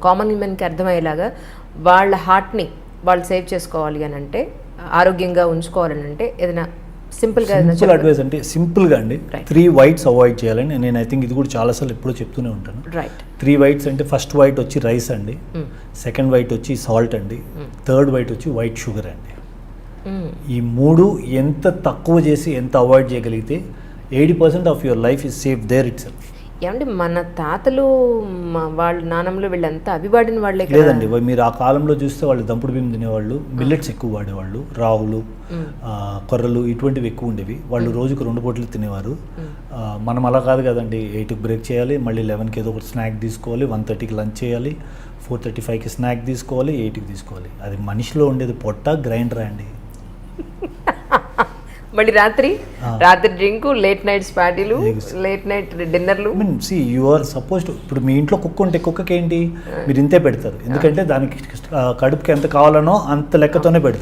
Common హ్యూమన్కి అర్థమయ్యేలాగా వాళ్ళ హార్ట్ని వాళ్ళు సేవ్ చేసుకోవాలి అని అంటే, ఆరోగ్యంగా ఉంచుకోవాలని అంటే ఏదైనా సింపుల్గా అడ్వైస్ అంటే సింపుల్గా అండి 3 whites అవాయిడ్ చేయాలని నేను ఐ థింక్ ఇది కూడా చాలాసార్లు ఎప్పుడూ చెప్తూనే ఉంటాను. రైట్. 3 whites అంటే ఫస్ట్ వైట్ వచ్చి రైస్ అండి, సెకండ్ వైట్ వచ్చి సాల్ట్ అండి, థర్డ్ వైట్ వచ్చి వైట్ షుగర్ అండి. ఈ 3 ఎంత తక్కువ చేసి ఎంత అవాయిడ్ చేయగలిగితే 80% of your life is safe there itself. ఏమంటే మన తాతలు వాళ్ళ నాన్నమ్మలు వీళ్ళంతా అవి వాడిన వాళ్ళే కదా. లేదండి, మీరు ఆ కాలంలో చూస్తే వాళ్ళు దంపుడు బియ్యం తినేవాళ్ళు, మిల్లెట్స్ ఎక్కువ వాడేవాళ్ళు, రావులు, కొర్రలు ఇటువంటివి ఎక్కువ ఉండేవి. వాళ్ళు రోజుకు 2 పూటలు తినేవారు. మనం అలా కాదు కదండి, 8కి బ్రేక్ చేయాలి, మళ్ళీ 11కి ఏదో ఒకటి స్నాక్ తీసుకోవాలి, 1:30కి లంచ్ చేయాలి, 4:35కి స్నాక్ తీసుకోవాలి, 8కి తీసుకోవాలి. అది మనిషిలో ఉండేది పొట్ట గ్రైండర్ అండి. మళ్ళీ రాత్రి డ్రింక్, లేట్ నైట్స్ పార్టీలు, లేట్ నైట్ డిన్నర్లు. యు ఆర్ సపోజ్ ఇప్పుడు మీ ఇంట్లో కుక్క ఉంటే కుక్కకి ఏంటి మీరు ఇంతే పెడతారు, ఎందుకంటే దానికి కడుపుకి ఎంత కావాలనో అంత లెక్కతోనే పెడతారు.